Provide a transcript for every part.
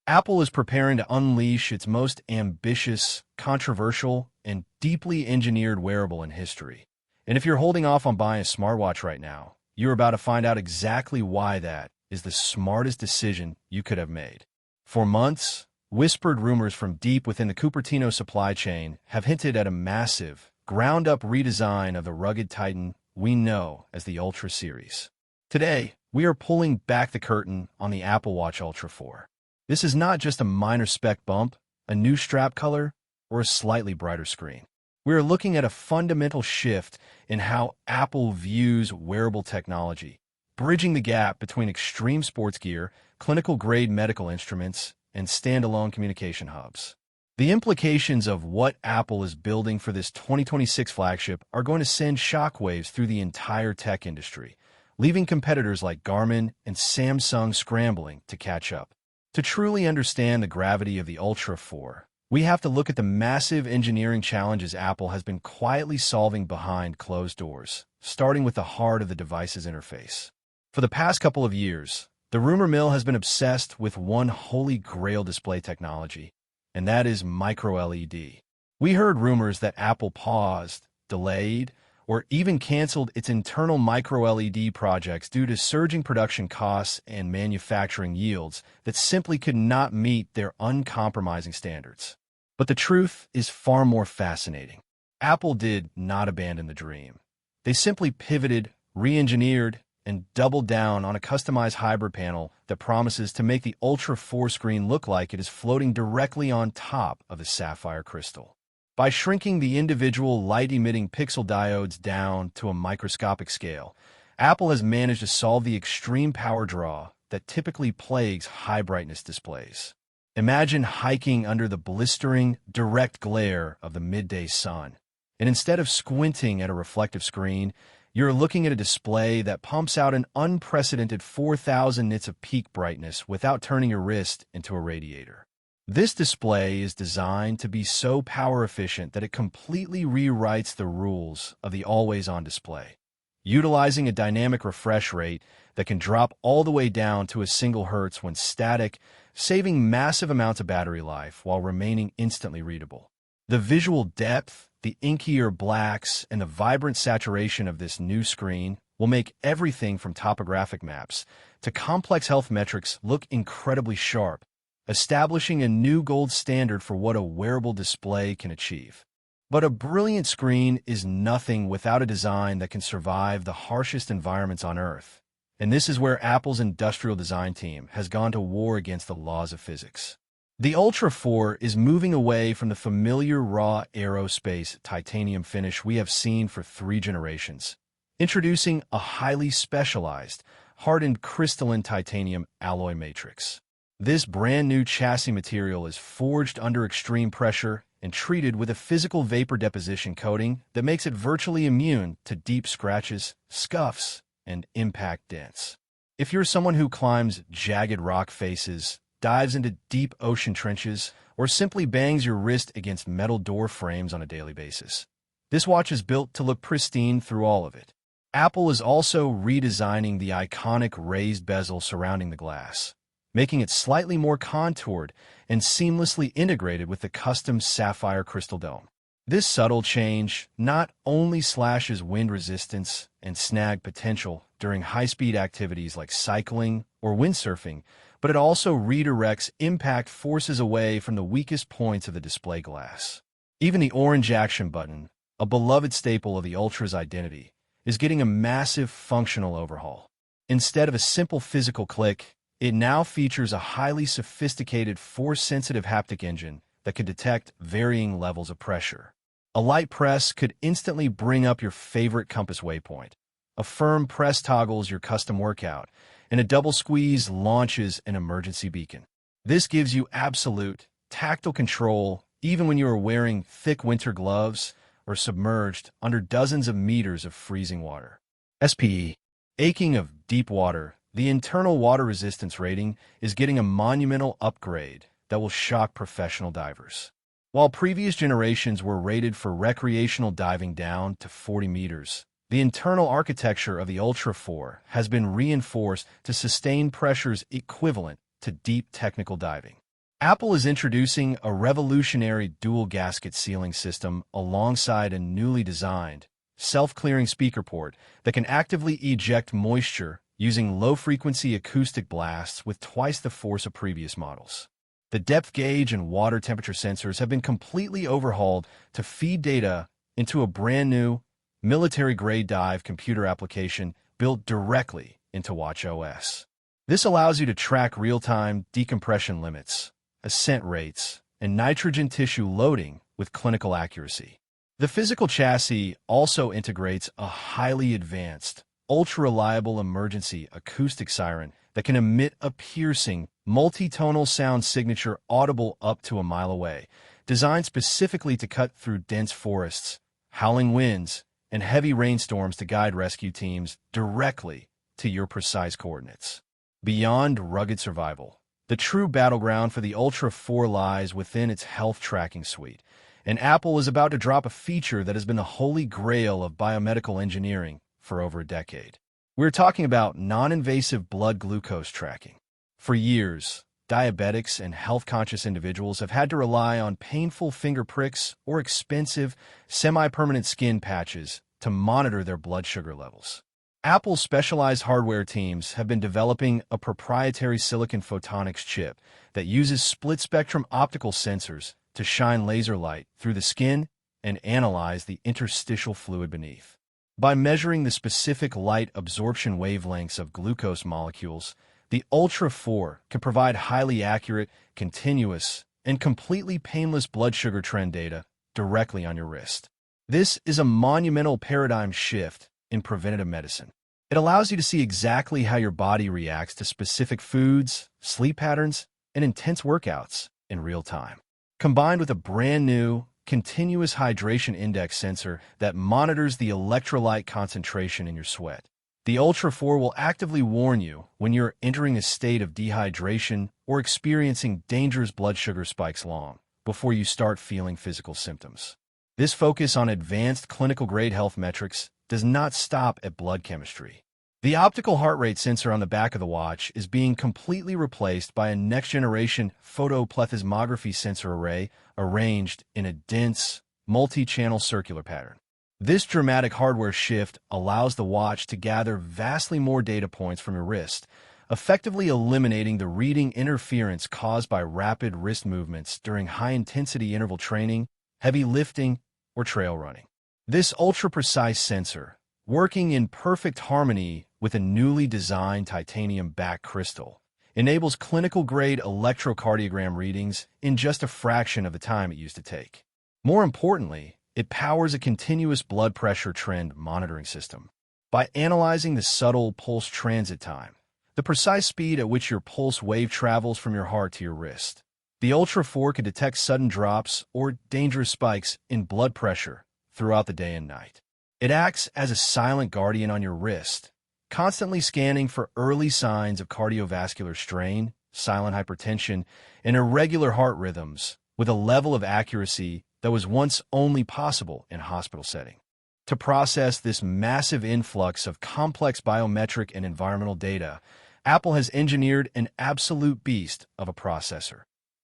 Apple is preparing to unleash its most ambitious, controversial, and deeply engineered wearable in history. And if you're holding off on buying a smartwatch right now, you're about to find out exactly why that is the smartest decision you could have made. For months, whispered rumors from deep within the Cupertino supply chain have hinted at a massive, ground-up redesign of the rugged titan we know as the Ultra series. Today, we are pulling back the curtain on the Apple Watch Ultra 4. This is not just a minor spec bump, a new strap color, or a slightly brighter screen. We are looking at a fundamental shift in how Apple views wearable technology, bridging the gap between extreme sports gear, clinical-grade medical instruments, and standalone communication hubs. The implications of what Apple is building for this 2026 flagship are going to send shockwaves through the entire tech industry, leaving competitors like Garmin and Samsung scrambling to catch up. To truly understand the gravity of the Ultra 4, we have to look at the massive engineering challenges Apple has been quietly solving behind closed doors, starting with the heart of the device's interface. For the past couple of years, the rumor mill has been obsessed with one holy grail display technology, and that is micro-LED. We heard rumors that Apple paused, delayed, or even canceled its internal micro-LED projects due to surging production costs and manufacturing yields that simply could not meet their uncompromising standards. But the truth is far more fascinating. Apple did not abandon the dream. They simply pivoted, re-engineered, and doubled down on a customized hybrid panel that promises to make the Ultra 4 screen look like it is floating directly on top of the sapphire crystal. By shrinking the individual light-emitting pixel diodes down to a microscopic scale, Apple has managed to solve the extreme power draw that typically plagues high-brightness displays. Imagine hiking under the blistering, direct glare of the midday sun, and instead of squinting at a reflective screen, you're looking at a display that pumps out an unprecedented 4,000 nits of peak brightness without turning your wrist into a radiator. This display is designed to be so power efficient that it completely rewrites the rules of the always-on display, utilizing a dynamic refresh rate that can drop all the way down to a single hertz when static, saving massive amounts of battery life while remaining instantly readable. The visual depth, the inkier blacks, and the vibrant saturation of this new screen will make everything from topographic maps to complex health metrics look incredibly sharp, establishing a new gold standard for what a wearable display can achieve. But a brilliant screen is nothing without a design that can survive the harshest environments on Earth. And this is where Apple's industrial design team has gone to war against the laws of physics. The Ultra 4 is moving away from the familiar raw aerospace titanium finish we have seen for 3 generations, introducing a highly specialized, hardened crystalline titanium alloy matrix. This brand-new chassis material is forged under extreme pressure and treated with a physical vapor deposition coating that makes it virtually immune to deep scratches, scuffs, and impact dents. If you're someone who climbs jagged rock faces, dives into deep ocean trenches, or simply bangs your wrist against metal door frames on a daily basis, this watch is built to look pristine through all of it. Apple is also redesigning the iconic raised bezel surrounding the glass, making it slightly more contoured and seamlessly integrated with the custom sapphire crystal dome. This subtle change not only slashes wind resistance and snag potential during high-speed activities like cycling or windsurfing, but it also redirects impact forces away from the weakest points of the display glass. Even the orange action button, a beloved staple of the Ultra's identity, is getting a massive functional overhaul. Instead of a simple physical click, it now features a highly sophisticated force-sensitive haptic engine that can detect varying levels of pressure. A light press could instantly bring up your favorite compass waypoint. A firm press toggles your custom workout, and a double squeeze launches an emergency beacon. This gives you absolute, tactile control even when you are wearing thick winter gloves or submerged under dozens of meters of freezing water. SPE. Aching of deep water, the internal water resistance rating is getting a monumental upgrade that will shock professional divers. While previous generations were rated for recreational diving down to 40 meters, the internal architecture of the Ultra 4 has been reinforced to sustain pressures equivalent to deep technical diving. Apple is introducing a revolutionary dual-gasket sealing system alongside a newly designed, self-clearing speaker port that can actively eject moisture using low-frequency acoustic blasts with twice the force of previous models. The depth gauge and water temperature sensors have been completely overhauled to feed data into a brand-new, military-grade dive computer application built directly into watchOS. This allows you to track real-time decompression limits, ascent rates, and nitrogen tissue loading with clinical accuracy. The physical chassis also integrates a highly advanced, ultra-reliable emergency acoustic siren that can emit a piercing, multi-tonal sound signature audible up to a mile away, designed specifically to cut through dense forests, howling winds, and heavy rainstorms to guide rescue teams directly to your precise coordinates. Beyond rugged survival, the true battleground for the Ultra 4 lies within its health tracking suite, and Apple is about to drop a feature that has been the holy grail of biomedical engineering for over a decade. We're talking about non-invasive blood glucose tracking. For years, diabetics and health-conscious individuals have had to rely on painful finger pricks or expensive, semi-permanent skin patches to monitor their blood sugar levels. Apple's specialized hardware teams have been developing a proprietary silicon photonics chip that uses split-spectrum optical sensors to shine laser light through the skin and analyze the interstitial fluid beneath. By measuring the specific light absorption wavelengths of glucose molecules, the Ultra 4 can provide highly accurate, continuous, and completely painless blood sugar trend data directly on your wrist. This is a monumental paradigm shift in preventative medicine. It allows you to see exactly how your body reacts to specific foods, sleep patterns, and intense workouts in real time. Combined with a brand new, continuous hydration index sensor that monitors the electrolyte concentration in your sweat, the Ultra 4 will actively warn you when you're entering a state of dehydration or experiencing dangerous blood sugar spikes long before you start feeling physical symptoms. This focus on advanced clinical-grade health metrics does not stop at blood chemistry. The optical heart rate sensor on the back of the watch is being completely replaced by a next-generation photoplethysmography sensor array arranged in a dense, multi-channel circular pattern. This dramatic hardware shift allows the watch to gather vastly more data points from your wrist, effectively eliminating the reading interference caused by rapid wrist movements during high-intensity interval training, heavy lifting, or trail running. This ultra-precise sensor, working in perfect harmony with a newly designed titanium back crystal, enables clinical-grade electrocardiogram readings in just a fraction of the time it used to take. More importantly, it powers a continuous blood pressure trend monitoring system. By analyzing the subtle pulse transit time, the precise speed at which your pulse wave travels from your heart to your wrist, the Ultra 4 can detect sudden drops or dangerous spikes in blood pressure throughout the day and night. It acts as a silent guardian on your wrist, constantly scanning for early signs of cardiovascular strain, silent hypertension, and irregular heart rhythms with a level of accuracy that was once only possible in a hospital setting. To process this massive influx of complex biometric and environmental data, Apple has engineered an absolute beast of a processor,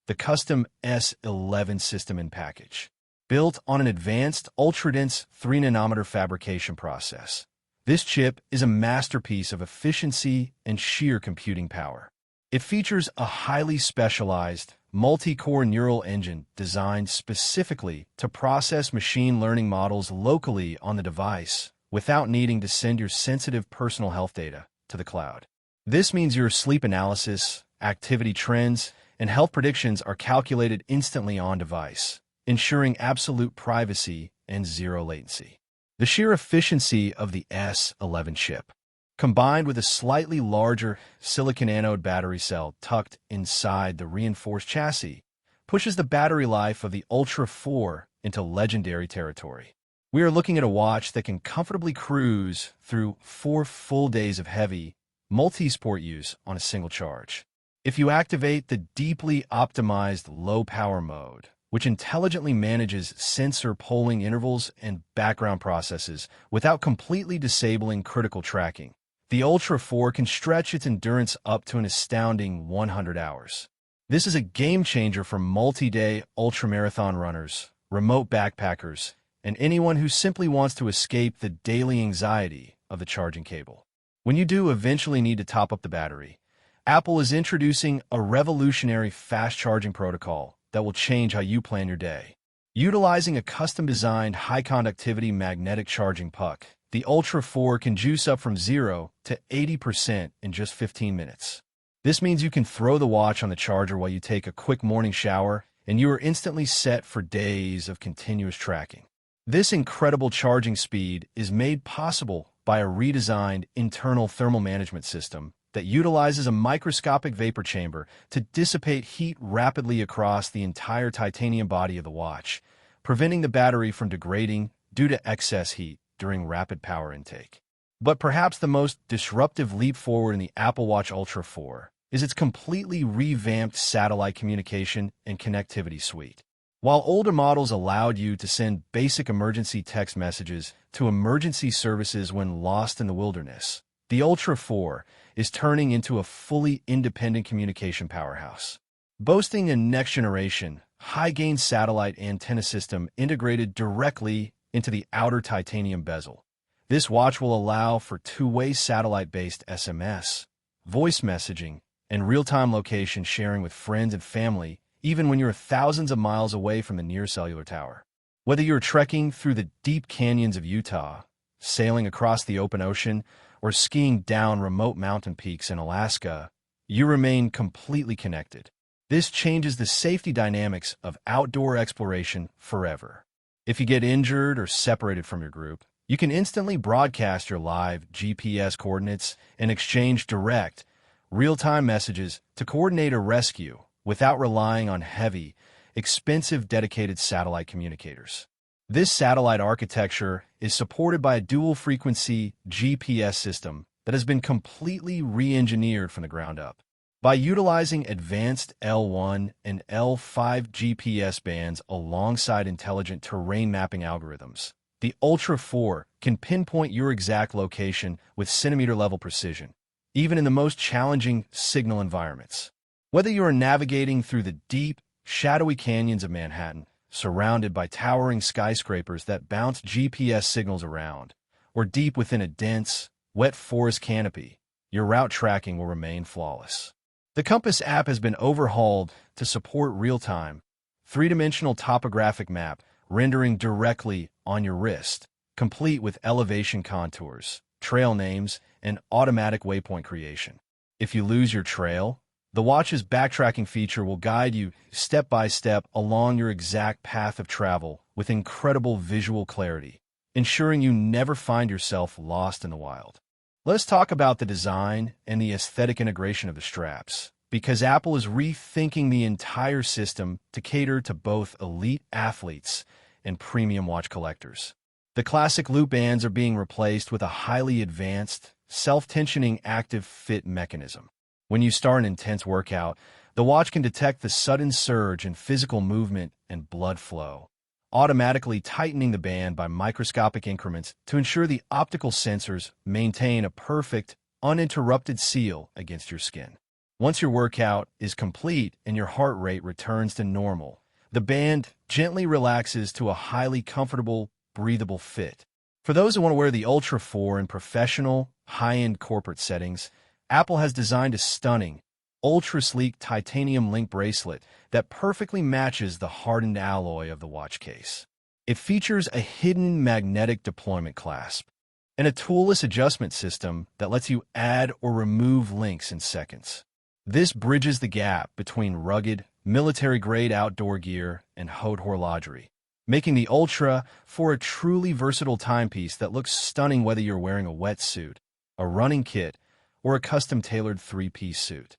the custom S11 system in package. Built on an advanced, ultra-dense 3-nanometer fabrication process, this chip is a masterpiece of efficiency and sheer computing power. It features a highly specialized, multi-core neural engine designed specifically to process machine learning models locally on the device without needing to send your sensitive personal health data to the cloud. This means your sleep analysis, activity trends, and health predictions are calculated instantly on device, ensuring absolute privacy and zero latency. The sheer efficiency of the S11 chip, combined with a slightly larger silicon anode battery cell tucked inside the reinforced chassis, pushes the battery life of the Ultra 4 into legendary territory. We are looking at a watch that can comfortably cruise through 4 full days of heavy, multi-sport use on a single charge. If you activate the deeply optimized low-power mode, which intelligently manages sensor polling intervals and background processes without completely disabling critical tracking, the Ultra 4 can stretch its endurance up to an astounding 100 hours. This is a game changer for multi-day ultramarathon runners, remote backpackers, and anyone who simply wants to escape the daily anxiety of the charging cable. When you do eventually need to top up the battery, Apple is introducing a revolutionary fast charging protocol that will change how you plan your day. Utilizing a custom-designed high-conductivity magnetic charging puck, the Ultra 4 can juice up from 0 to 80% in just 15 minutes. This means you can throw the watch on the charger while you take a quick morning shower, and you are instantly set for days of continuous tracking. This incredible charging speed is made possible by a redesigned internal thermal management system that utilizes a microscopic vapor chamber to dissipate heat rapidly across the entire titanium body of the watch, preventing the battery from degrading due to excess heat during rapid power intake. But perhaps the most disruptive leap forward in the Apple Watch Ultra 4 is its completely revamped satellite communication and connectivity suite. While older models allowed you to send basic emergency text messages to emergency services when lost in the wilderness, the Ultra 4 is turning into a fully independent communication powerhouse. Boasting a next-generation, high-gain satellite antenna system integrated directly into the outer titanium bezel, this watch will allow for two-way satellite-based SMS, voice messaging, and real-time location sharing with friends and family, even when you're thousands of miles away from the nearest cellular tower. Whether you're trekking through the deep canyons of Utah, sailing across the open ocean, or skiing down remote mountain peaks in Alaska, you remain completely connected. This changes the safety dynamics of outdoor exploration forever. If you get injured or separated from your group, you can instantly broadcast your live GPS coordinates and exchange direct, real-time messages to coordinate a rescue without relying on heavy, expensive dedicated satellite communicators. This satellite architecture is supported by a dual-frequency GPS system that has been completely re-engineered from the ground up. By utilizing advanced L1 and L5 GPS bands alongside intelligent terrain mapping algorithms, the Ultra 4 can pinpoint your exact location with centimeter-level precision, even in the most challenging signal environments. Whether you are navigating through the deep, shadowy canyons of Manhattan, surrounded by towering skyscrapers that bounce GPS signals around, or deep within a dense, wet forest canopy, your route tracking will remain flawless. The Compass app has been overhauled to support real-time, three-dimensional topographic map rendering directly on your wrist, complete with elevation contours, trail names, and automatic waypoint creation. If you lose your trail, the watch's backtracking feature will guide you step by step along your exact path of travel with incredible visual clarity, ensuring you never find yourself lost in the wild. Let's talk about the design and the aesthetic integration of the straps, because Apple is rethinking the entire system to cater to both elite athletes and premium watch collectors. The classic loop bands are being replaced with a highly advanced, self-tensioning active fit mechanism. When you start an intense workout, the watch can detect the sudden surge in physical movement and blood flow, automatically tightening the band by microscopic increments to ensure the optical sensors maintain a perfect, uninterrupted seal against your skin. Once your workout is complete and your heart rate returns to normal, the band gently relaxes to a highly comfortable, breathable fit. For those who want to wear the Ultra 4 in professional, high-end corporate settings, Apple has designed a stunning, ultra-sleek titanium link bracelet that perfectly matches the hardened alloy of the watch case. It features a hidden magnetic deployment clasp and a toolless adjustment system that lets you add or remove links in seconds. This bridges the gap between rugged, military-grade outdoor gear and haute horlogerie, making the Ultra 4 a truly versatile timepiece that looks stunning whether you're wearing a wetsuit, a running kit, or a custom-tailored three-piece suit.